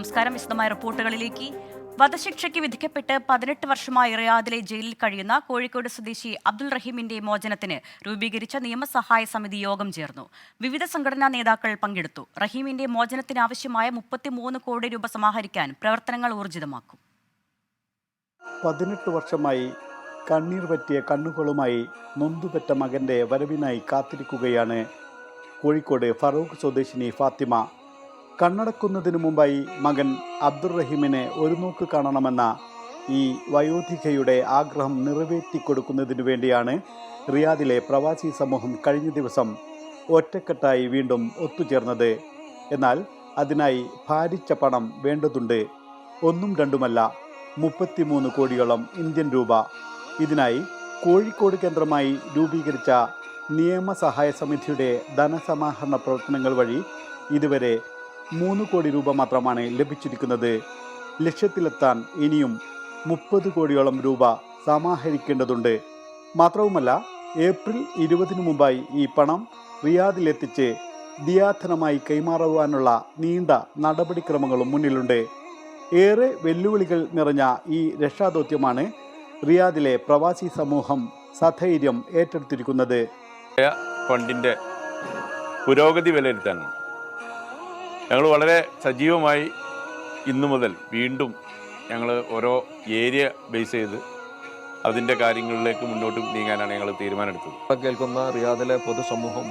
നമസ്കാരം. വിശദമായ റിപ്പോർട്ടുകളിലേക്ക്. വധശിക്ഷയ്ക്ക് വിധിക്കപ്പെട്ട് 18 വർഷമായി റിയാദിലെ ജയിലിൽ കഴിയുന്ന കോഴിക്കോട് സ്വദേശി അബ്ദുൾ റഹീമിന്റെ മോചനത്തിന് രൂപീകരിച്ച നിയമസഹായ സമിതി യോഗം ചേർന്നു. വിവിധ സംഘടനാ നേതാക്കൾ പങ്കെടുത്തു. റഹീമിന്റെ മോചനത്തിനാവശ്യമായ 33 കോടി രൂപ സമാഹരിക്കാൻ പ്രവർത്തനങ്ങൾ ഊർജിതമാക്കും. 18 വർഷമായി കണ്ണീർ പറ്റിയ കണ്ണുകളുമായി നൊന്തുപെറ്റ മകൻ്റെ വരവിനായി കാത്തിരിക്കുകയാണ് കോഴിക്കോട് ഫറൂഖ് സ്വദേശിനി ഫാത്തിമ. കണ്ണടക്കുന്നതിനു മുമ്പായി മകൻ അബ്ദുൾ റഹീമിനെ ഒരു നോക്ക് കാണണമെന്ന ഈ വയോധികയുടെ ആഗ്രഹം നിറവേറ്റിക്കൊടുക്കുന്നതിനു വേണ്ടിയാണ് റിയാദിലെ പ്രവാസി സമൂഹം കഴിഞ്ഞ ദിവസം ഒറ്റക്കെട്ടായി വീണ്ടും ഒത്തുചേർന്നത്. എന്നാൽ അതിനായി ഭാരിച്ച പണം വേണ്ടതുണ്ട്. ഒന്നും രണ്ടുമല്ല, 33 കോടിയോളം ഇന്ത്യൻ രൂപ. ഇതിനായി കോഴിക്കോട് കേന്ദ്രമായി രൂപീകരിച്ച നിയമസഹായ സമിതിയുടെ ധനസമാഹരണ പ്രവർത്തനങ്ങൾ വഴി ഇതുവരെ 3 കോടി രൂപ മാത്രമാണ് ലഭിച്ചിരിക്കുന്നത്. ലക്ഷ്യത്തിലെത്താൻ ഇനിയും 30 കോടിയോളം രൂപ സമാഹരിക്കേണ്ടതുണ്ട്. മാത്രവുമല്ല, ഏപ്രിൽ 20 മുമ്പായി ഈ പണം റിയാദിലെത്തിച്ച് ദിയാധനമായി കൈമാറുവാനുള്ള നീണ്ട നടപടിക്രമങ്ങളും മുന്നിലുണ്ട്. ഏറെ വെല്ലുവിളികൾ നിറഞ്ഞ ഈ രക്ഷാദൗത്യമാണ് റിയാദിലെ പ്രവാസി സമൂഹം സധൈര്യം ഏറ്റെടുത്തിരിക്കുന്നത്. ഫണ്ടിൻ്റെ പുരോഗതി വിലയിരുത്താനാണ് ഞങ്ങൾ വളരെ സജീവമായി ഇന്നു മുതൽ വീണ്ടും ഞങ്ങൾ ഓരോ ഏരിയ ബേസ് ചെയ്ത് അതിൻ്റെ കാര്യങ്ങളിലേക്ക് മുന്നോട്ട് നീങ്ങാനാണ് ഞങ്ങൾ തീരുമാനമെടുത്തത്. കേൾക്കുന്ന റിയാദിലെ പൊതുസമൂഹം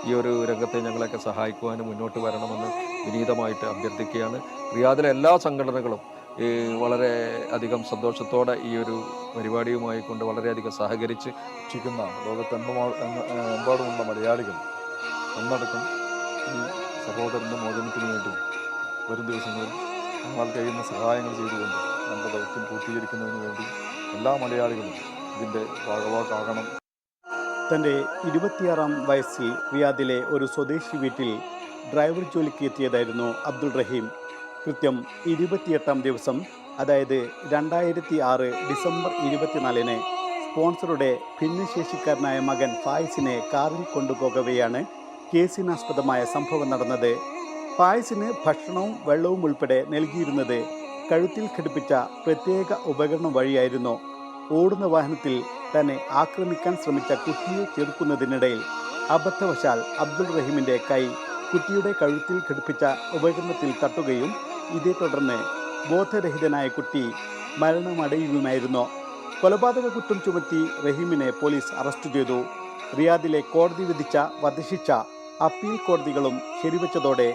ഈ ഒരു രംഗത്തെ ഞങ്ങളെയൊക്കെ സഹായിക്കുവാനും മുന്നോട്ട് വരണമെന്ന് വിനീതമായിട്ട് അഭ്യർത്ഥിക്കുകയാണ്. റിയാദിലെ എല്ലാ സംഘടനകളും വളരെ അധികം സന്തോഷത്തോടെ ഈ ഒരു പരിപാടിയുമായി കൊണ്ട് വളരെയധികം സഹകരിച്ച് രക്ഷിക്കുന്ന ലോകത്തെമ്പാടുമുള്ള മലയാളികൾ ഒന്നടക്കം ഈ സഹോദരൻ്റെ മോചനത്തിന് വേണ്ടി വരും ദിവസങ്ങളിൽ ഞങ്ങൾ കഴിയുന്ന സഹായങ്ങൾ ചെയ്തുകൊണ്ട് നമ്മുടെ ദൗത്യം പൂർത്തീകരിക്കുന്നതിന് വേണ്ടി എല്ലാ മലയാളികളും ഇതിൻ്റെ ഭാഗവാക്കാകണം. തൻ്റെ 26-ാം വയസ്സിൽ റിയാദിലെ ഒരു സ്വദേശി വീട്ടിൽ ഡ്രൈവർ ജോലിക്ക് എത്തിയതായിരുന്നു അബ്ദുൾ റഹീം. കൃത്യം 28-ാം ദിവസം, അതായത് 2006 ഡിസംബർ 24-ന് സ്പോൺസറുടെ ഭിന്നശേഷിക്കാരനായ മകൻ ഫായിസിനെ കാറിൽ കൊണ്ടുപോകവെയാണ് കേസിനാസ്പദമായ സംഭവം നടന്നത്. ഫായിസിന് ഭക്ഷണവും വെള്ളവും ഉൾപ്പെടെ നൽകിയിരുന്നത് കഴുത്തിൽ ഘടിപ്പിച്ച പ്രത്യേക ഉപകരണം വഴിയായിരുന്നു. ഓടുന്ന വാഹനത്തിൽ തന്നെ ആക്രമിക്കാൻ ശ്രമിച്ച കുട്ടിയെ ചെറുക്കുന്നതിനിടയിൽ അബദ്ധവശാൽ അബ്ദുൾ റഹീമിൻ്റെ കൈ കുട്ടിയുടെ കഴുത്തിൽ ഘടിപ്പിച്ച ഉപകരണത്തിൽ തട്ടുകയും ഇതേ തുടർന്ന് ബോധരഹിതനായ കുട്ടി മരണമടയുകയുമായിരുന്നു. കൊലപാതക കുറ്റം ചുമത്തി റഹീമിനെ പോലീസ് അറസ്റ്റ് ചെയ്തു. റിയാദിലെ കോടതി വിധിച്ച വധശിക്ഷ അപ്പീൽ കോടതികളും ശരിവെച്ചതോടെ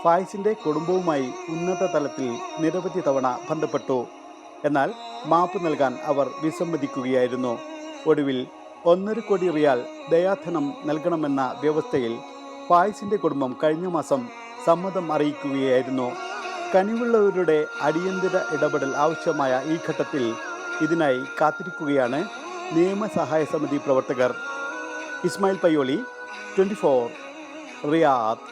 ഫായിസിൻ്റെ കുടുംബവുമായി ഉന്നത തലത്തിൽ നിരവധി തവണ ബന്ധപ്പെട്ടു. എന്നാൽ മാപ്പ് നൽകാൻ അവർ വിസമ്മതിക്കുകയായിരുന്നു. ഒടുവിൽ 1.5 കോടി റിയാൽ ദയാധനം നൽകണമെന്ന വ്യവസ്ഥയിൽ ഫായിസിൻ്റെ കുടുംബം കഴിഞ്ഞ മാസം സമ്മതം അറിയിക്കുകയായിരുന്നു. കനിവുള്ളവരുടെ അടിയന്തര ഇടപെടൽ ആവശ്യമായ ഈ ഘട്ടത്തിൽ ഇതിനായി കാത്തിരിക്കുകയാണ് നിയമസഹായ സമിതി പ്രവർത്തകർ. Ismail Payyoli, 24 Riyadh.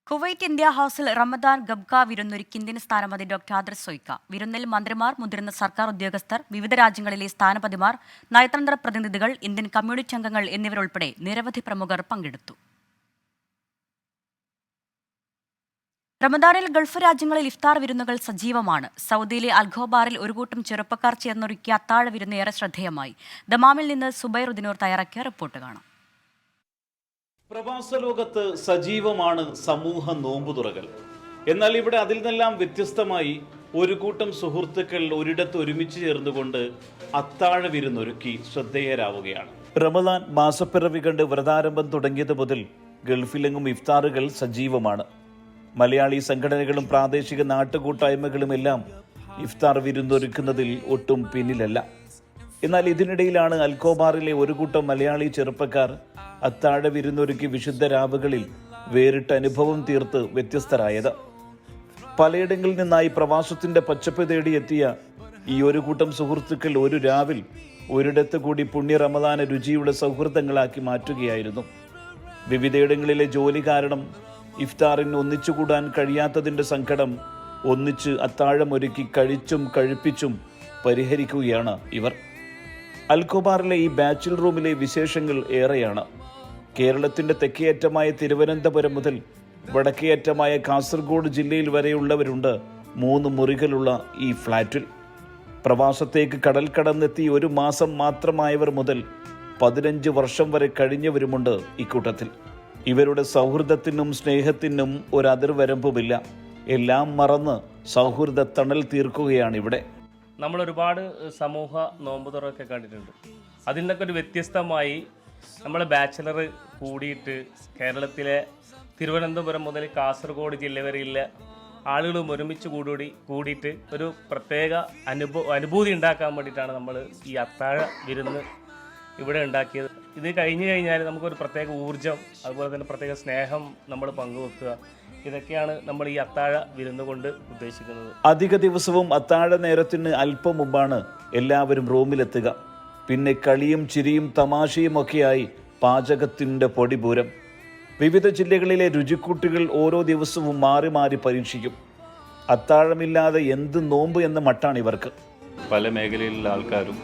Kuwait India ഹൗസിൽ റമദാൻ ഗബ്ക വിരുന്നൊരുക്കി ഇന്ത്യൻ സ്ഥാനപതി ഡോക്ടർ ആദർ സോയ്ക്ക. വിരുന്നിൽ മന്ത്രിമാർ, മുതിർന്ന സർക്കാർ ഉദ്യോഗസ്ഥർ, വിവിധ രാജ്യങ്ങളിലെ സ്ഥാനപതിമാർ, നയതന്ത്ര പ്രതിനിധികൾ, ഇന്ത്യൻ കമ്മ്യൂണിറ്റി അംഗങ്ങൾ എന്നിവരുൾപ്പെടെ നിരവധി പ്രമുഖർ പങ്കെടുത്തു. റമദാനിൽ ഗൾഫ് രാജ്യങ്ങളിൽ ഇഫ്താർ വിരുന്നുകൾ സജീവമാണ്. സൗദിയിലെ അൽഖോബാറിൽ ഒരു കൂട്ടം ചെറുപ്പക്കാർ ചേർന്നൊരുക്കിയ അത്താഴ വിരുന്ന് ഏറെ ശ്രദ്ധേയമായി. ദമാമിൽ നിന്ന് സുബൈർ ഉദിനൂർ തയ്യാറാക്കിയ റിപ്പോർട്ട് കാണാം. പ്രവാസ ലോകത്ത് സജീവമാണ് സമൂഹ നോമ്പുതുറകൾ. എന്നാൽ ഇവിടെ അതിൽ നിന്നെല്ലാം വ്യത്യസ്തമായി ഒരു കൂട്ടം സുഹൃത്തുക്കൾ ഒരിടത്ത് ഒരുമിച്ച് ചേർന്നുകൊണ്ട് അത്താഴ വിരുന്നൊരുക്കി ശ്രദ്ധേയരാവുകയാണ്. റമദാൻ മാസപ്പിറവി കണ്ട് വ്രതാരംഭം തുടങ്ങിയത് മുതൽ ഗൾഫിലെങ്ങും ഇഫ്താറുകൾ സജീവമാണ്. മലയാളി സംഘടനകളും പ്രാദേശിക നാട്ടുകൂട്ടായ്മകളുമെല്ലാം ഇഫ്താർ വിരുന്നൊരുക്കുന്നതിൽ ഒട്ടും പിന്നിലല്ല. എന്നാൽ ഇതിനിടയിലാണ് അൽഖോബാറിലെ ഒരു കൂട്ടം മലയാളി ചെറുപ്പക്കാർ അത്താഴ വിരുന്നൊരുക്കി വിശുദ്ധ രാവുകളിൽ വേറിട്ട അനുഭവം തീർത്ത് വ്യത്യസ്തരായത്. പലയിടങ്ങളിൽ നിന്നായി പ്രവാസത്തിന്റെ പച്ചപ്പ് തേടിയെത്തിയ ഈ ഒരു കൂട്ടം സുഹൃത്തുക്കൾ ഒരു രാവിൽ ഒരിടത്ത് കൂടി പുണ്യ റമദാന രുചിയുടെ സൗഹൃദങ്ങളാക്കി മാറ്റുകയായിരുന്നു. വിവിധയിടങ്ങളിലെ ജോലി കാരണം ഇഫ്താറിന് ഒന്നിച്ചുകൂടാൻ കഴിയാത്തതിൻ്റെ സങ്കടം ഒന്നിച്ച് അത്താഴമൊരുക്കി കഴിച്ചും കഴിപ്പിച്ചും പരിഹരിക്കുകയാണ് ഇവർ. അൽഖോബാറിലെ ഈ ബാച്ചിൽ റൂമിലെ വിശേഷങ്ങൾ ഏറെയാണ്. കേരളത്തിൻ്റെ തെക്കേയറ്റമായ തിരുവനന്തപുരം മുതൽ വടക്കേയറ്റമായ കാസർഗോഡ് ജില്ലയിൽ വരെയുള്ളവരുണ്ട് 3 മുറികളുള്ള ഈ ഫ്ലാറ്റിൽ. പ്രവാസത്തേക്ക് കടൽ കടന്നെത്തി 1 മാസം മാത്രമായവർ മുതൽ 15 വർഷം വരെ കഴിഞ്ഞവരുമുണ്ട് ഇക്കൂട്ടത്തിൽ. ഇവരുടെ സൗഹൃദത്തിനും സ്നേഹത്തിനും ഒരു അതിർവരമ്പുമില്ല. എല്ലാം മറന്ന് സൗഹൃദ തണൽ തീർക്കുകയാണിവിടെ. നമ്മൾ ഒരുപാട് സമൂഹ നോമ്പുതുറയൊക്കെ കണ്ടിട്ടുണ്ട്. അതിൽ നിന്നൊക്കെ ഒരു വ്യത്യസ്തമായി നമ്മൾ ബാച്ചിലർ കൂടിയിട്ട് കേരളത്തിലെ തിരുവനന്തപുരം മുതൽ കാസർഗോഡ് ജില്ല വരെയുള്ള ആളുകളും ഒരുമിച്ച് കൂടിയിട്ട് ഒരു പ്രത്യേക അനുഭൂതി ഉണ്ടാക്കാൻ വേണ്ടിയിട്ടാണ് നമ്മൾ ഈ അത്താഴ വിരുന്ന് ഇവിടെ ഉണ്ടാക്കിയത്. ഇത് കഴിഞ്ഞു കഴിഞ്ഞാൽ നമുക്കൊരു പ്രത്യേക ഊർജം, അതുപോലെ തന്നെ പ്രത്യേക സ്നേഹം നമ്മൾ പങ്കുവെക്കുക, ഇതൊക്കെയാണ് നമ്മൾ ഈ അത്താഴ വിരുന്ന് കൊണ്ട് ഉദ്ദേശിക്കുന്നത്. അധിക ദിവസവും അത്താഴ നേരത്തിന് അല്പം മുമ്പാണ് എല്ലാവരും റൂമിലെത്തുക. പിന്നെ കളിയും ചിരിയും തമാശയും ഒക്കെയായി പാചകത്തിൻ്റെ പൊടിപൂരം. വിവിധ ജില്ലകളിലെ രുചിക്കൂട്ടുകൾ ഓരോ ദിവസവും മാറി മാറി പരീക്ഷിക്കും. അത്താഴമില്ലാതെ എന്ത് നോമ്പ് എന്ന മട്ടാണ് ഇവർക്ക്. പല മേഖലയിലുള്ള ആൾക്കാരും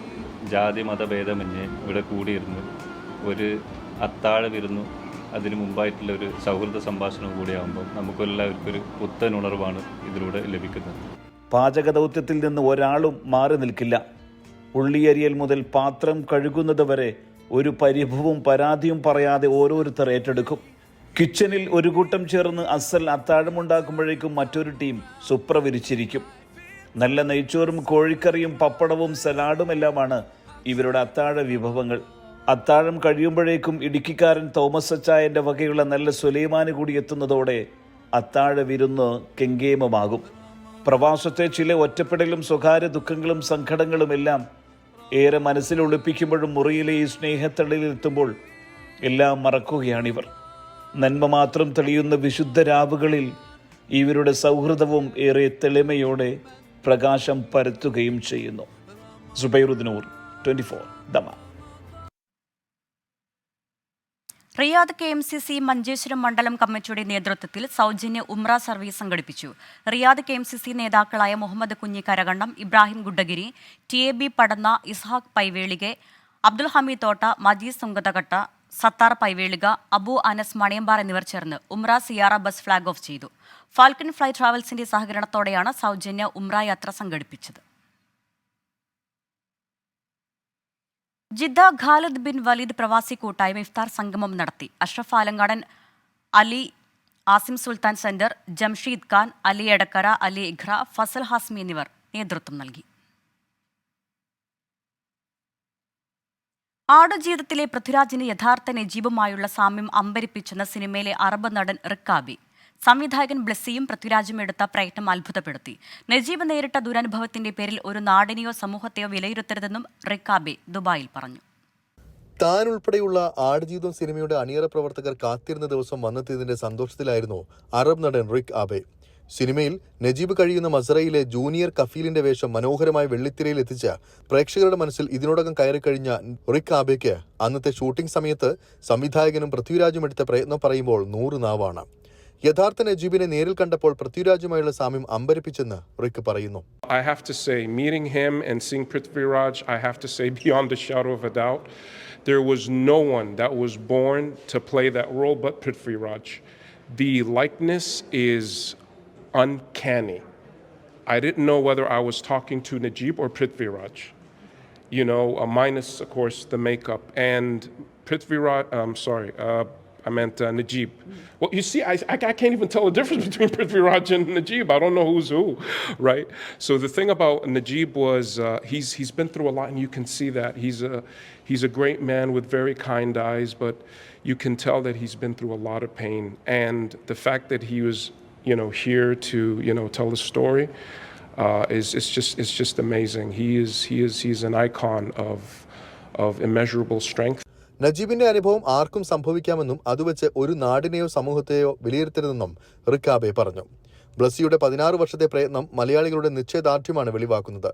ജാതി മതഭേദമന്യേ ഇവിടെ കൂടിയിരുന്നു ഒരു അത്താഴ വിരുന്നു അതിന് മുമ്പായിട്ടുള്ള ഒരു സൗഹൃദ സംഭാഷണം കൂടിയാകുമ്പോൾ നമുക്കെല്ലാവർക്കും ഒരു പുത്തൻ ഉണർവാണ് ഇതിലൂടെ ലഭിക്കുന്നത്. പാചക ദൗത്യത്തിൽ നിന്ന് ഒരാളും മാറി നിൽക്കില്ല. ഉള്ളിയരിയൽ മുതൽ പാത്രം കഴുകുന്നത് വരെ ഒരു പരിഭവവും പരാതിയും പറയാതെ ഓരോരുത്തർ ഏറ്റെടുക്കും. കിച്ചണിൽ ഒരു കൂട്ടം ചേർന്ന് അസൽ അത്താഴമുണ്ടാക്കുമ്പോഴേക്കും മറ്റൊരു ടീം സുപ്ര വിരിച്ചിരിക്കും. നല്ല നെയ്ച്ചോറും കോഴിക്കറിയും പപ്പടവും സലാഡുമെല്ലാമാണ് ഇവരുടെ അത്താഴ വിഭവങ്ങൾ. അത്താഴം കഴിയുമ്പോഴേക്കും ഇടുക്കിക്കാരൻ തോമസ് അച്ചായൻ്റെ വകയുള്ള നല്ല സുലൈമാന് കൂടി എത്തുന്നതോടെ അത്താഴ വിരുന്ന് കെങ്കേമമാകും. പ്രവാസത്തെ ചില ഒറ്റപ്പെടലും സ്വകാര്യ ദുഃഖങ്ങളും സങ്കടങ്ങളുമെല്ലാം ഏറെ മനസ്സിൽ ഒളിപ്പിക്കുമ്പോഴും മുറിയിലെ ഈ സ്നേഹത്തളിലെത്തുമ്പോൾ എല്ലാം മറക്കുകയാണിവർ. നന്മ മാത്രം തെളിയുന്ന വിശുദ്ധ രാവുകളിൽ ഇവരുടെ സൗഹൃദവും ഏറെ തെളിമയോടെ പ്രകാശം പരത്തുകയും ചെയ്യുന്നു. സുബൈറുദ്ദീനൂർ, 24 ദമാം. റിയാദ് KMCC മഞ്ചേശ്വരം മണ്ഡലം കമ്മിറ്റിയുടെ നേതൃത്വത്തിൽ സൗജന്യ ഉംറ സർവീസ് സംഘടിപ്പിച്ചു. റിയാദ് KMCC നേതാക്കളായ മുഹമ്മദ് കുഞ്ഞി കരകണ്ണം, ഇബ്രാഹിം ഗുഡഗിരി, TAB പടന്ന, ഇസ്ഹാഖ് പൈവേളികെ, അബ്ദുൽ ഹമീദ് തോട്ട, മജീദ് സുങ്കതകട്ട, സത്താർ പൈവേളിക, അബു അനസ് മണിയമ്പാർ എന്നിവർ ചേർന്ന് ഉംറ സിയാറ ബസ് ഫ്ളാഗ് ഓഫ് ചെയ്തു. ഫാൽക്കൺ ഫ്ലൈ ട്രാവൽസിന്റെ സഹകരണത്തോടെയാണ് സൗജന്യ ഉംറ യാത്ര സംഘടിപ്പിച്ചത്. ജിദ്ദ ഖാലിദ് ബിൻ വലീദ് പ്രവാസി കൂട്ടായ്മ ഇഫ്താർ സംഗമം നടത്തി. അഷ്റഫ് ആലങ്കാടൻ, അലി ആസിം സുൽത്താൻ സെന്റർ, ജംഷീദ് ഖാൻ, അലി എടക്കര, അലി ഇഖ്ര, ഫസൽ ഹാസ്മി എന്നിവർ നേതൃത്വം നൽകി. ആടുജീവിതത്തിലെ പൃഥ്വിരാജിന് യഥാർത്ഥ നജീബുമായുള്ള സാമ്യം അമ്പരിപ്പിച്ചെന്ന സിനിമയിലെ അറബ് നടൻ റിക്കാബി. സംവിധായകൻ ബ്ലെസ്സിയും പൃഥ്വിരാജും എടുത്ത പ്രയത്നം അത്ഭുതപ്പെടുത്തി. നജീബ് നേരിട്ട ദുരനുഭവത്തിന്റെ പേരിൽ ഒരു നാടിനെയോ സമൂഹത്തെയോ വിലയിരുത്തരുതെന്നും റിക്കാബെ ദുബായിൽ പറഞ്ഞു. താൻ ഉൾപ്പെടെയുള്ള ആടുജീവിതം സിനിമയുടെ അണിയറ പ്രവർത്തകർ കാത്തിരുന്ന ദിവസം വന്നെത്തിയതിന്റെ സന്തോഷത്തിലായിരുന്നു അറബ് നടൻ റിക് ആബെ. സിനിമയിൽ നജീബ് കഴിയുന്ന മസറയിലെ ജൂനിയർ കഫീലിന്റെ വേഷം മനോഹരമായ വെള്ളിത്തിരയിൽ എത്തിച്ച പ്രേക്ഷകരുടെ മനസ്സിൽ ഇതിനോടകം കയറിക്കഴിഞ്ഞ റിക് ആബെക്ക് അന്നത്തെ ഷൂട്ടിംഗ് സമയത്ത് സംവിധായകനും പൃഥ്വിരാജും എടുത്ത പ്രയത്നം പറയുമ്പോൾ 100 നാവാണ്. യഥാർത്ഥ നജീബിനെ നേരിൽ കണ്ടപ്പോൾ പൃഥ്വിരാജുമായുള്ള സാമ്യം അമ്പരിപ്പിച്ചെന്ന് റിക് പറയുന്നു. I have to say, meeting him and seeing Prithviraj, I have to say beyond a shadow of a doubt, there was no one that was born to play that role but Prithviraj. The likeness is uncanny. I didn't know whether I was talking to Najib or Prithviraj. You know, minus, of course, the makeup. And Prithviraj, I meant Najib. Well, you see, I can't even tell the difference between Prithviraj and Najib. I don't know who's who, right? So the thing about Najib was he's been through a lot, and you can see that. He's a great man with very kind eyes, but you can tell that he's been through a lot of pain. And the fact that he was, here to, tell the story it's just amazing. He's an icon of immeasurable strength. നജീബിന്റെ അനുഭവം ആർക്കും സംഭവിക്കാമെന്നും അതുവെച്ച് ഒരു നാടിനെയോ സമൂഹത്തെയോ വിലയിരുത്തരുതെന്നും Rick Abe പറഞ്ഞു. ബ്ലസ്സിയുടെ 16 വർഷത്തെ പ്രയത്നം മലയാളികളുടെ നിശ്ചയദാർഢ്യമാണ് വെളിവാക്കുന്നത്.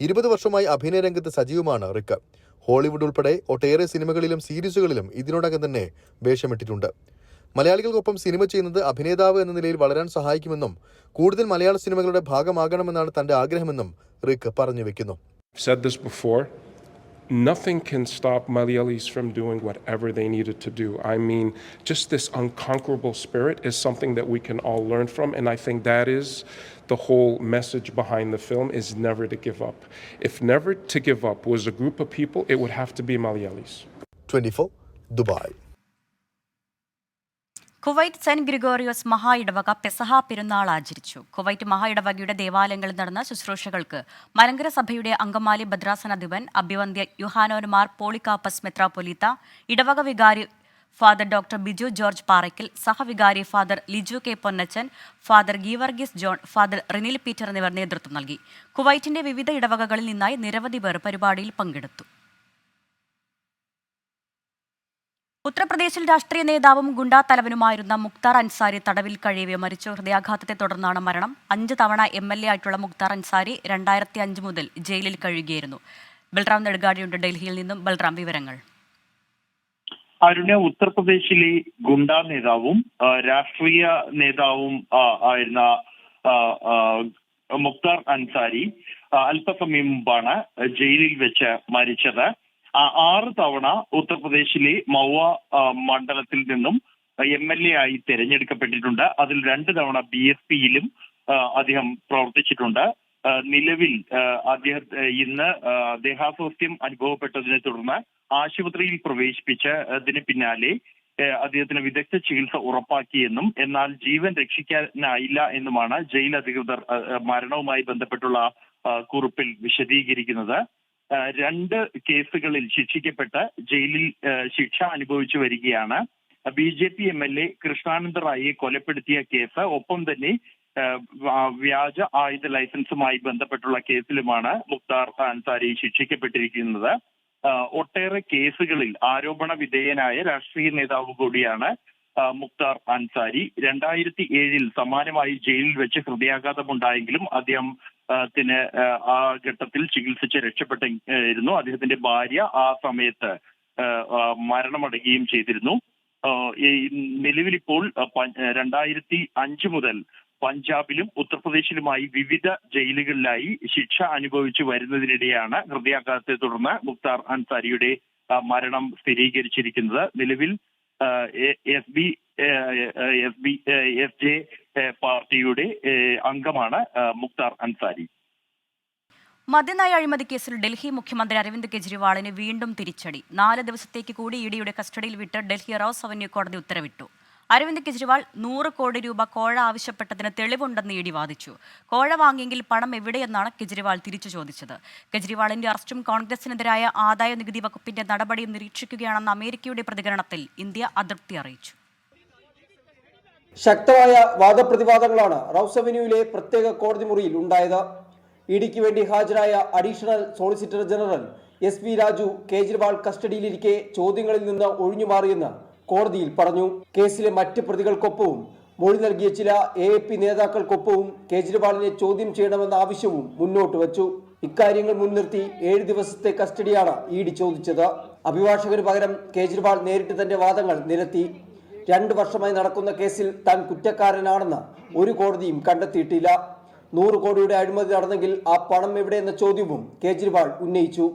20 വർഷമായി അഭിനയ രംഗത്ത് സജീവമാണ് റിക്. ഹോളിവുഡ് ഉൾപ്പെടെ ഒട്ടേറെ സിനിമകളിലും സീരീസുകളിലും ഇതിനോടകം തന്നെ വേഷമിട്ടിട്ടുണ്ട്. മലയാളികൾക്കൊപ്പം സിനിമ ചെയ്യുന്നത് അഭിനേതാവ് എന്ന നിലയിൽ വളരാൻ സഹായിക്കുമെന്നും കൂടുതൽ മലയാള സിനിമകളുടെ ഭാഗമാകണമെന്നാണ് തന്റെ ആഗ്രഹമെന്നും റിക് പറഞ്ഞു വെക്കുന്നു. Said this before, nothing can stop Malayalis from doing whatever they needed to do. I mean, just this unconquerable spirit is something that we can all learn from, and I think that is the whole message behind the film, is never to give up. If never to give up was a group of people, it would have to be Malayalis. 24 Dubai. Kuwait saint Gregorios മഹാ ഇടവക പെസഹ പെരുന്നാൾ ആചരിച്ചു. Kuwait മഹാ ഇടവകയുടെ ദേവാലയങ്ങളിൽ നടന്ന ശുശ്രൂഷകൾക്ക് മലങ്കര സഭയുടെ അങ്കമാലി ഭദ്രാസനാധിപൻ അഭിവന്ദ്യ യുഹാനോന്മാർ പോളികാപ്പസ് മെത്രാപ്പൊലീത്ത, ഇടവക വികാരി ഫാദർ ഡോക്ടർ ബിജു ജോർജ് പാറയ്ക്കൽ, സഹവികാരി father Liju K Ponnachan, father Geevarghese John, father Rinil Peter എന്നിവർ നേതൃത്വം നൽകി. കുവൈറ്റിന്റെ വിവിധ ഇടവകകളിൽ നിന്നായി നിരവധി പേർ പരിപാടിയിൽ പങ്കെടുത്തു. ഉത്തർപ്രദേശിൽ രാഷ്ട്രീയ നേതാവും ഗുണ്ടാ തലവനുമായിരുന്ന മുക്താർ അൻസാരി തടവിൽ കഴിയവെ മരിച്ചു. ഹൃദയാഘാതത്തെ തുടർന്നാണ് മരണം. 5 തവണ MLA ആയിട്ടുള്ള മുക്താർ അൻസാരി 2005 മുതൽ ജയിലിൽ കഴിയുകയായിരുന്നു. ബൽറാം നെടുഗാടിയുണ്ട് ഡൽഹിയിൽ നിന്നും. ബൽറാം, വിവരങ്ങൾ. അരുണ, ഉത്തർപ്രദേശിലെ ഗുണ്ടാ നേതാവും രാഷ്ട്രീയ നേതാവും ആയിരുന്ന മുക്താർ അൻസാരി അല്പസമയം മുമ്പാണ് ജയിലിൽ വെച്ച് മരിച്ചത്. 6 തവണ ഉത്തർപ്രദേശിലെ മൗവ മണ്ഡലത്തിൽ നിന്നും MLA ആയി തിരഞ്ഞെടുക്കപ്പെട്ടിട്ടുണ്ട്. അതിൽ 2 തവണ BSPയിലും അദ്ദേഹം പ്രവർത്തിച്ചിട്ടുണ്ട്. നിലവിൽ ഇന്ന് ദേഹാസ്വാസ്ഥ്യം അനുഭവപ്പെട്ടതിനെ തുടർന്ന് ആശുപത്രിയിൽ പ്രവേശിപ്പിച്ചതിന് പിന്നാലെ അദ്ദേഹത്തിന് വിദഗ്ധ ചികിത്സ ഉറപ്പാക്കിയെന്നും എന്നാൽ ജീവൻ രക്ഷിക്കാനായില്ല എന്നുമാണ് ജയിൽ അധികൃതർ മരണവുമായി ബന്ധപ്പെട്ടുള്ള കുറിപ്പിൽ വിശദീകരിക്കുന്നത്. 2 കേസുകളിൽ ശിക്ഷിക്കപ്പെട്ട് ജയിലിൽ ശിക്ഷ അനുഭവിച്ചു വരികയാണ്. BJP MLA കൃഷ്ണാനന്ദ റായിയെ കൊലപ്പെടുത്തിയ കേസ്, ഒപ്പം തന്നെ വ്യാജ ആയുധ ലൈസൻസുമായി ബന്ധപ്പെട്ടുള്ള കേസിലുമാണ് മുക്താർ അൻസാരി ശിക്ഷിക്കപ്പെട്ടിരിക്കുന്നത്. ഒട്ടേറെ കേസുകളിൽ ആരോപണ വിധേയനായ രാഷ്ട്രീയ നേതാവ് കൂടിയാണ് മുക്താർ അൻസാരി. 2007 സമാനമായി ജയിലിൽ വെച്ച് ഹൃദയാഘാതമുണ്ടായെങ്കിലും അദ്ദേഹത്തിന് ആ ഘട്ടത്തിൽ ചികിത്സിച്ച് രക്ഷപ്പെട്ടിരുന്നു. അദ്ദേഹത്തിന്റെ ഭാര്യ ആ സമയത്ത് മരണമടയുകയും ചെയ്തിരുന്നു. നിലവിലിപ്പോൾ 2005 മുതൽ പഞ്ചാബിലും ഉത്തർപ്രദേശിലുമായി വിവിധ ജയിലുകളിലായി ശിക്ഷ അനുഭവിച്ചു വരുന്നതിനിടെയാണ് ഹൃദയാഘാതത്തെ തുടർന്ന് മുക്താർ അൻസാരിയുടെ മരണം സ്ഥിരീകരിച്ചിരിക്കുന്നത്. നിലവിൽ FJ പാർട്ടിയുടെ അംഗമാണ് മുക്താർ അൻസാരി. മദ്യനയ അഴിമതി കേസിൽ ഡൽഹി മുഖ്യമന്ത്രി അരവിന്ദ് കെജ്രിവാളിന് വീണ്ടും തിരിച്ചടി. 4 ദിവസത്തേക്ക് കൂടി ഇഡിയുടെ കസ്റ്റഡിയിൽ വിട്ട് ഡൽഹി റോസ് അവന്യൂ കോടതി ഉത്തരവിട്ടു. അരവിന്ദ് കെജ്രിവാൾ 100 കോടി രൂപ കോഴ ആവശ്യപ്പെട്ടതിന് തെളിവുണ്ടെന്ന് ഇഡി വാദിച്ചു. കോഴ വാങ്ങിയെങ്കിൽ പണം എവിടെയെന്നാണ് കെജ്രിവാൾ തിരിച്ചു ചോദിച്ചത്. കെജ്രിവാളിന്റെ അറസ്റ്റും കോൺഗ്രസിനെതിരായ ആദായ നികുതി വകുപ്പിന്റെ നടപടിയും നിരീക്ഷിക്കുകയാണെന്ന അമേരിക്കയുടെ പ്രതികരണത്തിൽ ഇന്ത്യ അതൃപ്തി അറിയിച്ചു. ശക്തമായ വാദപ്രതിവാദങ്ങളാണ് റൌസ് അവന്യൂവിലെ പ്രത്യേക കോടതി മുറിയിൽ ഉണ്ടായത്. ഇഡിക്ക് വേണ്ടി ഹാജരായ additional solicitor general SV Raju Kejriwal കസ്റ്റഡിയിലിരിക്കെ ചോദ്യങ്ങളിൽ നിന്ന് ഒഴിഞ്ഞുമാറിയെന്ന് കോടതിയിൽ പറഞ്ഞു. കേസിലെ മറ്റ് പ്രതികൾക്കൊപ്പവും മൊഴി നൽകിയ ചില AAP നേതാക്കൾക്കൊപ്പവും കേജ്രിവാളിനെ ചോദ്യം ചെയ്യണമെന്ന ആവശ്യവും മുന്നോട്ട് വച്ചു. ഇക്കാര്യങ്ങൾ മുൻനിർത്തി 7 ദിവസത്തെ കസ്റ്റഡിയാണ് ഇഡി ചോദിച്ചത്. അഭിഭാഷകന് പകരം കേജ്രിവാൾ നേരിട്ട് തന്റെ വാദങ്ങൾ നിരത്തി. 2 വർഷമായി നടക്കുന്ന കേസിൽ താൻ കുറ്റക്കാരനാണെന്ന് ഒരു കോടതിയും കണ്ടെത്തിയിട്ടില്ല. 100 കോടിയുടെ അഴിമതി നടന്നെങ്കിൽ ആ പണം എവിടെയെന്ന ചോദ്യവും കേജ്രിവാൾ ഉന്നയിച്ചു.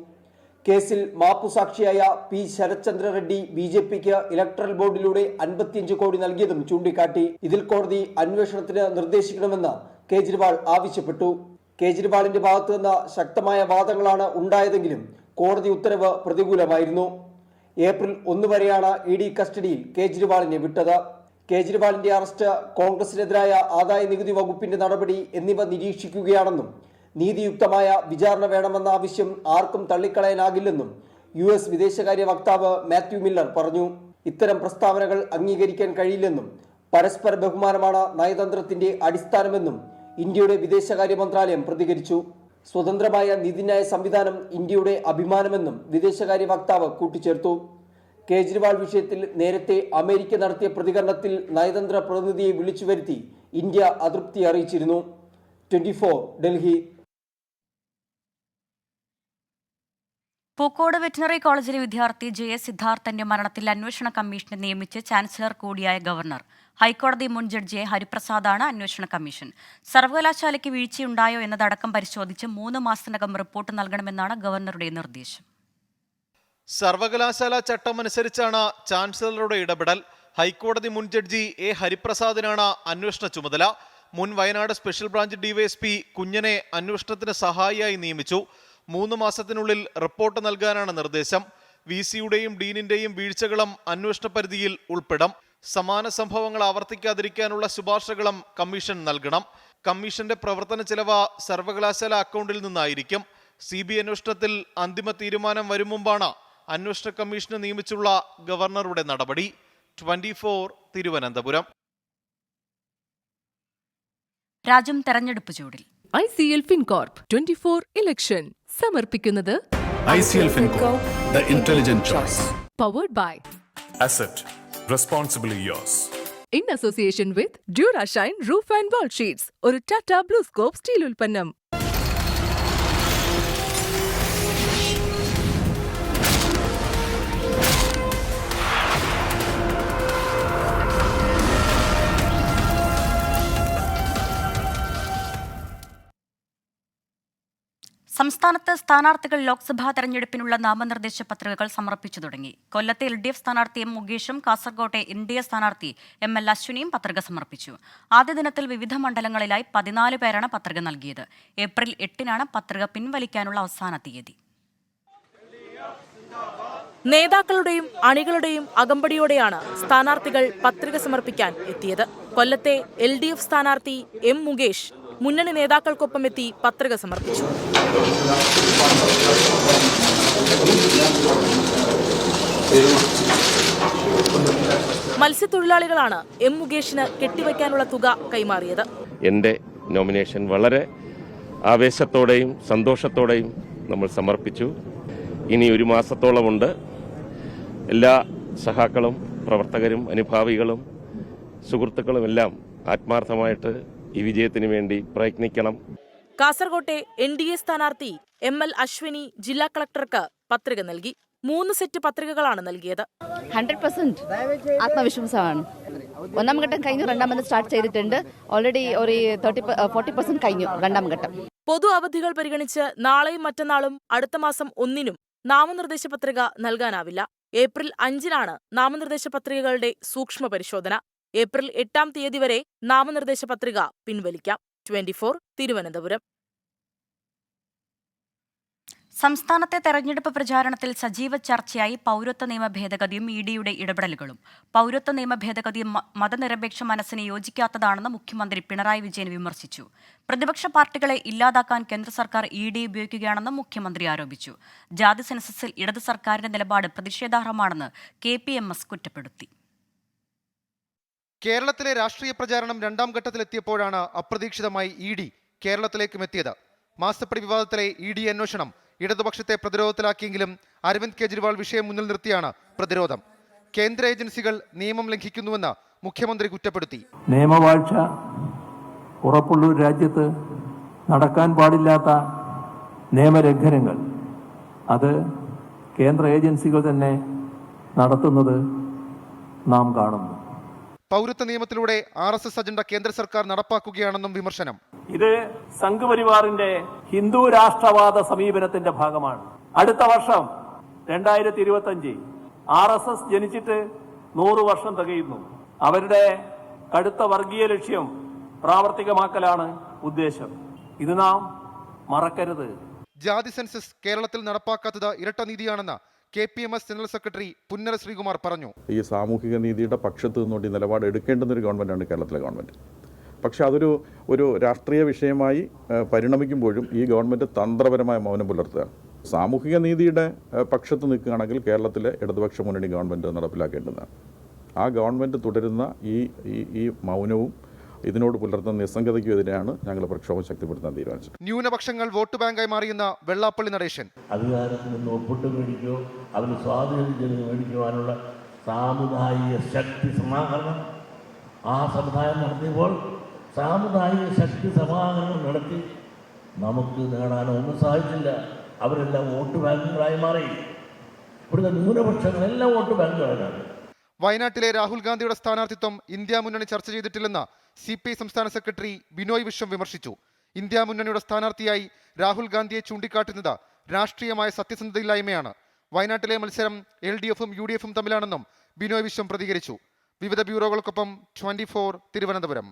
കേസിൽ മാപ്പുസാക്ഷിയായ P. ശരത്ചന്ദ്ര റെഡ്ഡി BJPക്ക് ഇലക്ട്രൽ ബോർഡിലൂടെ 55 കോടി നൽകിയതും ചൂണ്ടിക്കാട്ടി. ഇതിൽ കോടതി അന്വേഷണത്തിന് നിർദ്ദേശിക്കണമെന്ന് കേജ്രിവാൾ ആവശ്യപ്പെട്ടു. കേജ്രിവാളിന്റെ ഭാഗത്തു നിന്ന് ശക്തമായ വാദങ്ങളാണ് ഉണ്ടായതെങ്കിലും കോടതി ഉത്തരവ് പ്രതികൂലമായിരുന്നു. ഏപ്രിൽ 1 വരെയാണ് ഇഡി കസ്റ്റഡിയിൽ കേജ്രിവാളിനെ വിട്ടത്. കേജ്രിവാളിന്റെ അറസ്റ്റ്, കോൺഗ്രസിനെതിരായ ആദായ നികുതി വകുപ്പിന്റെ നടപടി എന്നിവ നിരീക്ഷിക്കുകയാണെന്നും നീതിയുക്തമായ വിചാരണ വേണമെന്ന ആവശ്യം ആർക്കും തള്ളിക്കളയാനാകില്ലെന്നും US വിദേശകാര്യ വക്താവ് മാത്യു മില്ലർ പറഞ്ഞു. ഇത്തരം പ്രസ്താവനകൾ അംഗീകരിക്കാൻ കഴിയില്ലെന്നും പരസ്പര ബഹുമാനമാണ് നയതന്ത്രത്തിന്റെ അടിസ്ഥാനമെന്നും ഇന്ത്യയുടെ വിദേശകാര്യ മന്ത്രാലയം പ്രതികരിച്ചു. സ്വതന്ത്രമായ നീതിന്യായ സംവിധാനം ഇന്ത്യയുടെ അഭിമാനമെന്നും വിദേശകാര്യ വക്താവ് കൂട്ടിച്ചേർത്തു. കേജ്രിവാൾ വിഷയത്തിൽ നേരത്തെ അമേരിക്ക നടത്തിയ പ്രതികരണത്തിൽ നയതന്ത്ര പ്രതിനിധിയെ വിളിച്ചു വരുത്തി ഇന്ത്യ അതൃപ്തി അറിയിച്ചിരുന്നു. 24 ഡൽഹി. പൂക്കോട് വെറ്റിനറി കോളേജിലെ വിദ്യാർത്ഥി JS സിദ്ധാർത്ഥന്റെ മരണത്തിൽ അന്വേഷണ കമ്മീഷനെ നിയമിച്ച് ചാൻസലർ കൂടിയായ ഗവർണർ. ഹൈക്കോടതി മുൻ ജഡ്ജി ഹരിപ്രസാദാണ് അന്വേഷണ കമ്മീഷൻ. സർവകലാശാലയ്ക്ക് വീഴ്ചയുണ്ടായോ എന്നതടക്കം പരിശോധിച്ച് 3 മാസത്തിനകം റിപ്പോർട്ട് നൽകണമെന്നാണ് ഗവർണറുടെ നിർദ്ദേശം. സർവകലാശാല ചട്ടമനുസരിച്ചാണ് ചാൻസലറുടെ ഇടപെടൽ. ഹൈക്കോടതി മുൻ ജഡ്ജി എ ഹരിപ്രസാദിനാണ് അന്വേഷണ ചുമതല. മുൻ വയനാട് സ്പെഷ്യൽ ബ്രാഞ്ച് ഡിവൈഎസ്പി കുഞ്ഞനെ അന്വേഷണത്തിന് സഹായിയായി നിയമിച്ചു. 3 മാസത്തിനുള്ളിൽ റിപ്പോർട്ട് നൽകാനാണ് നിർദ്ദേശം. വിസിയുടെയും ഡീനിന്റെയും വീഴ്ചകളും അന്വേഷണ പരിധിയിൽ ഉൾപ്പെടും. സമാന സംഭവങ്ങൾ ആവർത്തിക്കാതിരിക്കാനുള്ള ശുപാർശകളും കമ്മീഷൻ നൽകണം. കമ്മീഷന്റെ പ്രവർത്തന ചെലവ് സർവകലാശാല അക്കൗണ്ടിൽ നിന്നായിരിക്കും. CBI അന്വേഷണത്തിൽ അന്തിമ തീരുമാനം വരും മുമ്പാണ് അന്വേഷണ കമ്മീഷനെ നിയമിച്ചുള്ള ഗവർണറുടെ നടപടി. 24 തിരുവനന്തപുരം. രാജ്യം തെരഞ്ഞെടുപ്പ് ചൂടിൽ. ICL FinCorp 24 ഇലക്ഷൻ സമർപ്പിക്കുന്നത് ICL FinCorp, the intelligent choice. Powered by Asset, responsibly yours. In association with Durashine Roof and Wall Sheets, ഒരു Tata BlueScope സ്റ്റീൽ ഉൽപ്പന്നം. സംസ്ഥാനത്ത് സ്ഥാനാർത്ഥികൾ ലോക്സഭാ തെരഞ്ഞെടുപ്പിനുള്ള നാമനിർദ്ദേശ പത്രികകൾ സമർപ്പിച്ചു തുടങ്ങി. കൊല്ലത്തെ LDF സ്ഥാനാർത്ഥി M. മുകേഷും കാസർകോട്ടെ NDA സ്ഥാനാർത്ഥി ML അശ്വിനിയും പത്രിക സമർപ്പിച്ചു. ആദ്യ ദിനത്തിൽ വിവിധ മണ്ഡലങ്ങളിലായി 14 പേരാണ് പത്രിക നൽകിയത്. ഏപ്രിൽ 8-നാണ് പത്രിക പിൻവലിക്കാനുള്ള അവസാന തീയതി. നേതാക്കളുടെയും അണികളുടെയും അകമ്പടിയോടെയാണ് സ്ഥാനാർത്ഥികൾ പത്രിക സമർപ്പിക്കാൻ എത്തിയത്. കൊല്ലത്തെ LDF സ്ഥാനാർത്ഥി M. മുകേഷ് മുന്നണി നേതാക്കൾക്കൊപ്പം എത്തി പത്രിക സമർപ്പിച്ചു. മത്സ്യത്തൊഴിലാളികളാണ് M. മുകേഷിന് കെട്ടിവയ്ക്കാനുള്ള തുക കൈമാറിയത്. എൻ്റെ നോമിനേഷൻ വളരെ ആവേശത്തോടെയും സന്തോഷത്തോടെയും നമ്മൾ സമർപ്പിച്ചു. ഇനി 1 മാസത്തോളമുണ്ട്. എല്ലാ സഹാക്കളും പ്രവർത്തകരും അനുഭാവികളും സുഹൃത്തുക്കളും എല്ലാം ആത്മാർത്ഥമായിട്ട് ഈ വിജയത്തിന് വേണ്ടി പ്രയത്നിക്കണം. കാസർകോട്ടെ NDA സ്ഥാനാർത്ഥി ML അശ്വിനി ജില്ലാ കളക്ടർക്ക് പത്രിക നൽകി. 3 സെറ്റ് പത്രികകളാണ് നൽകിയത്. 100% ആത്മവിശ്വാസമാണ്. 1-ാം ഘട്ടം കഴിഞ്ഞു, 2-ാം ഘട്ടം സ്റ്റാർട്ട് ചെയ്തിട്ടുണ്ട്. ഓൾറെഡി ഒരു 40% കഴിഞ്ഞു 2-ാം ഘട്ടം. പൊതു അവധികൾ പരിഗണിച്ച് നാളെയും മറ്റന്നാളും അടുത്ത മാസം 1-നും നാമനിർദ്ദേശ പത്രിക നൽകാനാവില്ല. ഏപ്രിൽ 5-നാണ് നാമനിർദ്ദേശ പത്രികകളുടെ സൂക്ഷ്മ പരിശോധന. ഏപ്രിൽ 8-ാം തീയതി വരെ നാമനിർദ്ദേശ പത്രിക പിൻവലിക്കാം. 24 തിരുവനന്തപുരം. സംസ്ഥാനത്തെ തെരഞ്ഞെടുപ്പ് പ്രചാരണത്തിൽ സജീവ ചർച്ചയായി പൗരത്വ നിയമ ഭേദഗതിയും EDയുടെ ഇടപെടലുകളും. പൗരത്വ നിയമ ഭേദഗതി മതനിരപേക്ഷ മനസ്സിന് യോജിക്കാത്തതാണെന്ന് മുഖ്യമന്ത്രി പിണറായി വിജയൻ വിമർശിച്ചു. പ്രതിപക്ഷ പാർട്ടികളെ ഇല്ലാതാക്കാൻ കേന്ദ്ര സർക്കാർ ED ഉപയോഗിക്കുകയാണെന്നും മുഖ്യമന്ത്രി ആരോപിച്ചു. ജാതി സെൻസസിൽ ഇടത് സർക്കാരിന്റെ നിലപാട് പ്രതിഷേധാർഹമാണെന്ന് KPMS കുറ്റപ്പെടുത്തി. കേരളത്തിലെ രാഷ്ട്രീയ പ്രചാരണം 2-ാം ഘട്ടത്തിലെത്തിയപ്പോഴാണ് അപ്രതീക്ഷിതമായി ED കേരളത്തിലേക്കും എത്തിയത്. മാസപ്പടി വിവാദത്തിലെ ED അന്വേഷണം ഇടതുപക്ഷത്തെ പ്രതിരോധത്തിലാക്കിയെങ്കിലും അരവിന്ദ് കെജ്രിവാൾ വിഷയം മുന്നിൽ നിർത്തിയാണ് പ്രതിരോധം. കേന്ദ്ര ഏജൻസികൾ നിയമം ലംഘിക്കുന്നുവെന്ന് മുഖ്യമന്ത്രി കുറ്റപ്പെടുത്തി. നിയമവാഴ്ച ഉറപ്പുള്ള രാജ്യത്ത് നടക്കാൻ പാടില്ലാത്ത നിയമലംഘനങ്ങൾ അത് കേന്ദ്ര ഏജൻസികൾ തന്നെ നടത്തുന്നത് നാം കാണുന്നു. പൗരത്വ നിയമത്തിലൂടെ RSS അജണ്ട കേന്ദ്ര സർക്കാർ നടപ്പാക്കുകയാണെന്നും വിമർശനം. ഇത് സംഘപരിവാറിന്റെ ഹിന്ദു രാഷ്ട്രവാദ സമീപനത്തിന്റെ ഭാഗമാണ്. അടുത്ത വർഷം 2025 RSS ജനിച്ചിട്ട് 100 വർഷം തികയുന്നു. അവരുടെ കടുത്ത വർഗീയ ലക്ഷ്യം പ്രാവർത്തികമാക്കലാണ് ഉദ്ദേശം. ഇത് നാം മറക്കരുത്. ജാതി സെൻസസ് കേരളത്തിൽ നടപ്പാക്കാത്തത് ഇരട്ട നീതിയാണെന്ന് KPMS general secretary Punnala Sreekumar പറഞ്ഞു. ഈ സാമൂഹിക നീതിയുടെ പക്ഷത്ത് നിന്നുകൊണ്ട് നിലപാട് എടുക്കേണ്ടുന്നൊരു ഗവൺമെൻറ്റാണ് കേരളത്തിലെ ഗവൺമെൻറ്. പക്ഷേ അതൊരു രാഷ്ട്രീയ വിഷയമായി പരിണമിക്കുമ്പോഴും ഈ ഗവൺമെൻറ് തന്ത്രപരമായ മൗനം പുലർത്തുക. സാമൂഹിക നീതിയുടെ പക്ഷത്ത് നിൽക്കുകയാണെങ്കിൽ കേരളത്തിലെ ഇടതുപക്ഷ മുന്നണി ഗവൺമെൻറ് നടപ്പിലാക്കേണ്ടതാണ്. ആ ഗവൺമെൻറ് തുടരുന്ന ഈ മൗനവും ഇതിനോട് പുലർത്തുന്ന നിസ്സംഗതയ്ക്കുമെതിരെയാണ് ഞങ്ങൾ പ്രക്ഷോഭം ശക്തിപ്പെടുത്താൻ തീരുമാനിച്ചത്. ന്യൂനപക്ഷങ്ങൾ വോട്ട് ബാങ്കായി മാറിയെന്ന വെള്ളാപ്പള്ളി നടേശൻ. അധികാരത്തിൽ നിന്ന് ഒപ്പിട്ട് മേടിക്കോ അതിന് സ്വാധീനം മേടിക്കുവാനുള്ള സാമുദായിക ശക്തി സമാഹരണം ആ സമുദായം നടത്തിയപ്പോൾ സാമുദായിക ശക്തി സമാഹരണം നടത്തി നമുക്ക് നേടാനൊന്നും സാധിച്ചില്ല. അവരെല്ലാം വോട്ട് ബാങ്കുകളായി മാറി. ഇവിടുത്തെ ന്യൂനപക്ഷങ്ങളെല്ലാം വോട്ട് ബാങ്കുകളാണ്. വയനാട്ടിലെ രാഹുൽ ഗാന്ധിയുടെ സ്ഥാനാർത്ഥിത്വം ഇന്ത്യ മുന്നണി ചർച്ച ചെയ്തിട്ടില്ലെന്ന് CPI സംസ്ഥാന സെക്രട്ടറി ബിനോയ് വിശ്വം വിമർശിച്ചു. ഇന്ത്യ മുന്നണിയുടെ സ്ഥാനാർത്ഥിയായി രാഹുൽ ഗാന്ധിയെ ചൂണ്ടിക്കാട്ടുന്നത് രാഷ്ട്രീയമായ സത്യസന്ധതയില്ലായ്മയാണ്. വയനാട്ടിലെ മത്സരം LDFും UDFും തമ്മിലാണെന്നും ബിനോയ് വിശ്വം പ്രതികരിച്ചു. വിവിധ ബ്യൂറോകൾക്കൊപ്പം 24 തിരുവനന്തപുരം.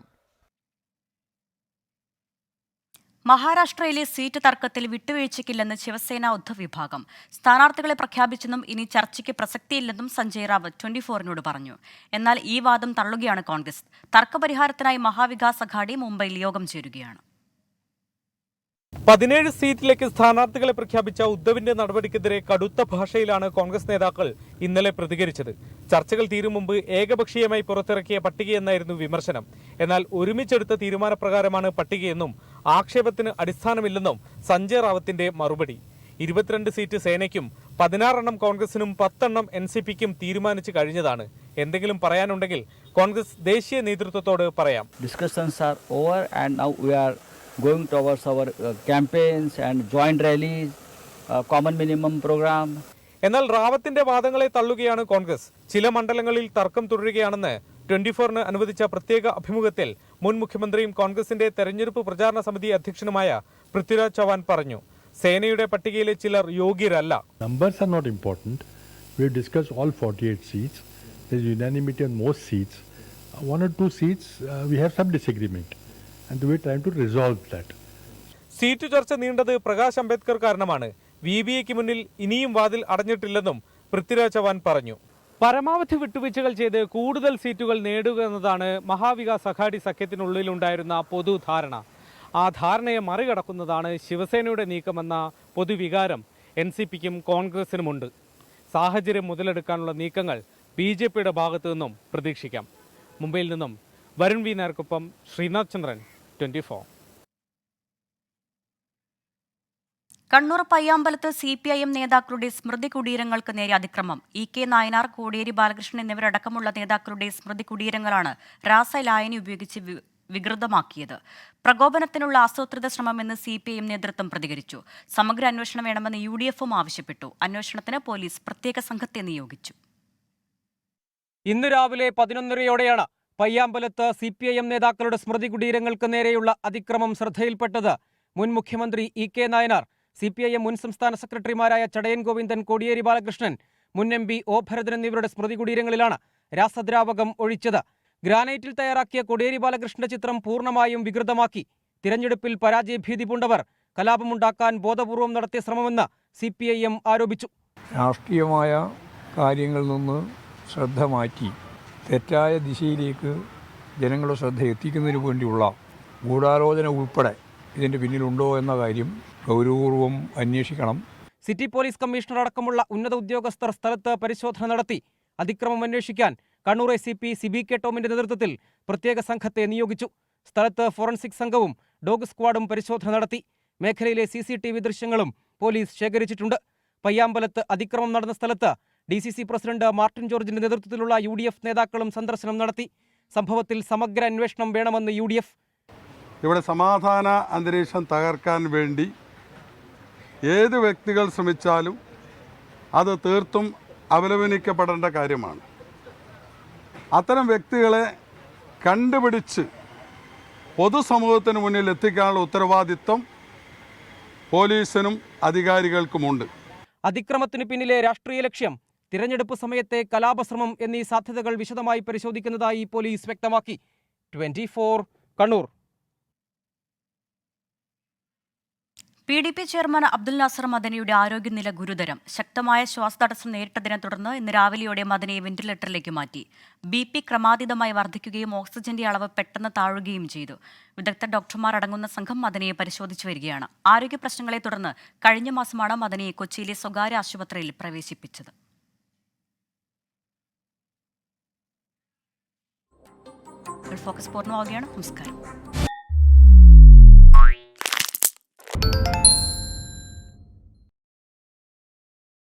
മഹാരാഷ്ട്രയിലെ സീറ്റ് തർക്കത്തിൽ വിട്ടുവീഴ്ചയ്ക്കില്ലെന്ന് ശിവസേന ഉദ്ധവ് വിഭാഗം. സ്ഥാനാർത്ഥികളെ പ്രഖ്യാപിച്ചെന്നും ഇനി ചർച്ചയ്ക്ക് പ്രസക്തിയില്ലെന്നും സഞ്ജയ് റാവത്ത് 24നോട് പറഞ്ഞു. എന്നാൽ ഈ വാദം തള്ളുകയാണ് കോൺഗ്രസ്. തർക്കപരിഹാരത്തിനായി മഹാവികാസ് അഘാഡി മുംബൈയിൽ യോഗം ചേരുകയാണ്. 17 സീറ്റിലേക്ക് സ്ഥാനാർത്ഥികളെ പ്രഖ്യാപിച്ച ഉദ്ധവിന്റെ നടപടിക്കെതിരെ കടുത്ത ഭാഷയിലാണ് കോൺഗ്രസ് നേതാക്കൾ ഇന്നലെ പ്രതികരിച്ചത്. ചർച്ചകൾ തീരും മുമ്പ് ഏകപക്ഷീയമായി പുറത്തിറക്കിയ പട്ടികയെന്നായിരുന്നു വിമർശനം. എന്നാൽ ഒരുമിച്ചെടുത്ത തീരുമാനപ്രകാരമാണ് പട്ടികയെന്നും ആക്ഷേപത്തിന് അടിസ്ഥാനമില്ലെന്നും സഞ്ജയ് റാവത്തിന്റെ മറുപടി. 22 സീറ്റ് സേനയ്ക്കും 16 എണ്ണം കോൺഗ്രസിനും 10 എണ്ണം NCPക്കും തീരുമാനിച്ചു കഴിഞ്ഞതാണ്. എന്തെങ്കിലും പറയാനുണ്ടെങ്കിൽ കോൺഗ്രസ് ദേശീയ നേതൃത്വത്തോട് പറയാം. Discussions are over and now we are going towards our campaigns and joint rallies, common minimum program. എന്നാൽ റാവത്തിന്റെ വാദങ്ങളെ തള്ളുകയാണ് കോൺഗ്രസ്. ചില മണ്ഡലങ്ങളിൽ തർക്കം തുടരുകയാണെന്ന് 24ന് അനുവദിച്ച പ്രത്യേക അഭിമുഖത്തിൽ മുൻ മുഖ്യമന്ത്രിയും കോൺഗ്രസിന്റെ തെരഞ്ഞെടുപ്പ് പ്രചാരണ സമിതി അധ്യക്ഷനുമായ പൃഥ്വിരാജ് ചവാൻ പറഞ്ഞു. സേനയുടെ പട്ടികയിലെ ചിലർ യോഗ്യരല്ല. Numbers are not important. We discussed all 48 seats. There is unanimity on most seats. One or two seats we have some disagreement. And we are trying to resolve that. Seat ചർച്ച നീണ്ടത് പ്രകാശ് അംബേദ്കർ കാരണമാണ്. VBAക്ക് മുന്നിൽ ഇനിയും വാതിൽ അടഞ്ഞിട്ടില്ലെന്നും പൃഥ്വിരാജ് ചവാൻ പറഞ്ഞു. പരമാവധി വിട്ടുവീഴ്ചകൾ ചെയ്ത് കൂടുതൽ സീറ്റുകൾ നേടുക എന്നതാണ് മഹാവികാസ് അഘാഡി സഖ്യത്തിനുള്ളിലുണ്ടായിരുന്ന പൊതുധാരണ. ആ ധാരണയെ മറികടക്കുന്നതാണ് ശിവസേനയുടെ നീക്കമെന്ന പൊതുവികാരം NCPക്കും കോൺഗ്രസിനുമുണ്ട്. സാഹചര്യം മുതലെടുക്കാനുള്ള നീക്കങ്ങൾ BJPയുടെ ഭാഗത്തു നിന്നും പ്രതീക്ഷിക്കാം. മുംബൈയിൽ നിന്നും വരുൺ വി നായർക്കൊപ്പം ശ്രീനാഥ് ചന്ദ്രൻ, 24. കണ്ണൂർ പയ്യാമ്പലത്ത് CPIM നേതാക്കളുടെ സ്മൃതി കുടീരങ്ങൾക്ക് നേരെ അതിക്രമം. EK നായനാർ, കോടിയേരി ബാലകൃഷ്ണൻ എന്നിവരടക്കമുള്ള നേതാക്കളുടെ സ്മൃതി കുടീരങ്ങളാണ് രാസലായനി ഉപയോഗിച്ച് വികൃതമാക്കിയത്. പ്രകോപനത്തിനുള്ള ആസൂത്രിത ശ്രമമെന്ന് CPIM നേതൃത്വം പ്രതികരിച്ചു. സമഗ്ര അന്വേഷണം വേണമെന്ന് UDFും ആവശ്യപ്പെട്ടു. അന്വേഷണത്തിന് പോലീസ് പ്രത്യേക സംഘത്തെ നിയോഗിച്ചു. ഇന്ന് രാവിലെ 11:30യോടെയാണ് പയ്യാമ്പലത്ത് CPIM നേതാക്കളുടെ സ്മൃതി കുടീരങ്ങൾക്ക് നേരെയുള്ള അതിക്രമം ശ്രദ്ധയിൽപ്പെട്ടത്. മുൻ മുഖ്യമന്ത്രി EK നായനാർ, CPIM മുൻ സംസ്ഥാന സെക്രട്ടറിമാരായ ചടയൻ ഗോവിന്ദൻ, കോടിയേരി ബാലകൃഷ്ണൻ, മുൻ MP O ഭരതൻ എന്നിവരുടെ സ്മൃതി കുടീരങ്ങളിലാണ് രാസദ്രാവകം ഒഴിച്ചത്. ഗ്രാനൈറ്റിൽ തയ്യാറാക്കിയ കോടിയേരി ബാലകൃഷ്ണന്റെ ചിത്രം പൂർണ്ണമായും വികൃതമാക്കി. തിരഞ്ഞെടുപ്പിൽ പരാജയഭീതി പൂണ്ടവർ കലാപമുണ്ടാക്കാൻ ബോധപൂർവം നടത്തിയ ശ്രമമെന്ന് CPIM ആരോപിച്ചു. രാഷ്ട്രീയമായ കാര്യങ്ങളിൽ നിന്ന് ശ്രദ്ധ മാറ്റി തെറ്റായ ദിശയിലേക്ക് ജനങ്ങളുടെ ശ്രദ്ധ എത്തിക്കുന്നതിന് വേണ്ടിയുള്ള ഗൂഢാലോചന ഉൾപ്പെടെ ഇതിൻ്റെ പിന്നിലുണ്ടോ എന്ന കാര്യം ഗൗരവപൂർവ്വം അന്വേഷിക്കണം. സിറ്റി പോലീസ് കമ്മീഷണർ അടക്കമുള്ള ഉന്നത ഉദ്യോഗസ്ഥർ സ്ഥലത്ത് പരിശോധന നടത്തി. അതിക്രമം അന്വേഷിക്കാൻ കണ്ണൂർ ACP CBK ടോമിന്റെ നേതൃത്വത്തിൽ പ്രത്യേക സംഘത്തെ നിയോഗിച്ചു. സ്ഥലത്ത് ഫോറൻസിക് സംഘവും ഡോഗ് സ്ക്വാഡും പരിശോധന നടത്തി. മേഖലയിലെ CCTV ദൃശ്യങ്ങളും പോലീസ് ശേഖരിച്ചിട്ടുണ്ട്. പയ്യാമ്പലത്ത് അതിക്രമം നടന്ന സ്ഥലത്ത് DCC പ്രസിഡന്റ് മാർട്ടിൻ ജോർജിന്റെ നേതൃത്വത്തിലുള്ള UDF നേതാക്കളും സന്ദർശനം നടത്തി. സംഭവത്തിൽ സമഗ്ര അന്വേഷണം വേണമെന്ന് UDF. ഇവിടെ സമാധാന അന്തരീക്ഷം തകർക്കാൻ വേണ്ടി ഏത് വ്യക്തികൾ ശ്രമിച്ചാലും അത് തീർത്തും അപലപനിക്കപ്പെടേണ്ട കാര്യമാണ്. അത്തരം വ്യക്തികളെ കണ്ടുപിടിച്ച് പൊതുസമൂഹത്തിന് മുന്നിൽ എത്തിക്കാനുള്ള ഉത്തരവാദിത്വം പോലീസിനും അധികാരികൾക്കുമുണ്ട്. അതിക്രമത്തിന് പിന്നിലെ രാഷ്ട്രീയ ലക്ഷ്യം, തിരഞ്ഞെടുപ്പ് സമയത്തെ കലാപശ്രമം എന്നീ സാധ്യതകൾ വിശദമായി പരിശോധിക്കുന്നതായി പോലീസ് വ്യക്തമാക്കി. 24 കണ്ണൂർ. PDP ചെയർമാൻ അബ്ദുൽ നാസർ മദനിയുടെ ആരോഗ്യനില ഗുരുതരം. ശക്തമായ ശ്വാസതടസ്സം നേരിട്ടതിനെ തുടർന്ന് ഇന്ന് രാവിലെയോടെ മദനിയെ വെന്റിലേറ്ററിലേക്ക് മാറ്റി. BP ക്രമാതീതമായി വർദ്ധിക്കുകയും ഓക്സിജന്റെ അളവ് പെട്ടെന്ന് താഴുകയും ചെയ്തു. വിദഗ്ധ ഡോക്ടർമാർ അടങ്ങുന്ന സംഘം മദനിയെ പരിശോധിച്ചു വരികയാണ്. ആരോഗ്യ പ്രശ്നങ്ങളെ തുടർന്ന് കഴിഞ്ഞ മാസമാണ് മദനിയെ കൊച്ചിയിലെ സ്വകാര്യ ആശുപത്രിയിൽ പ്രവേശിപ്പിച്ചത്. ഫോക്കസ് പൂർണ്ണമാവുകയാണ്. നമസ്കാരം.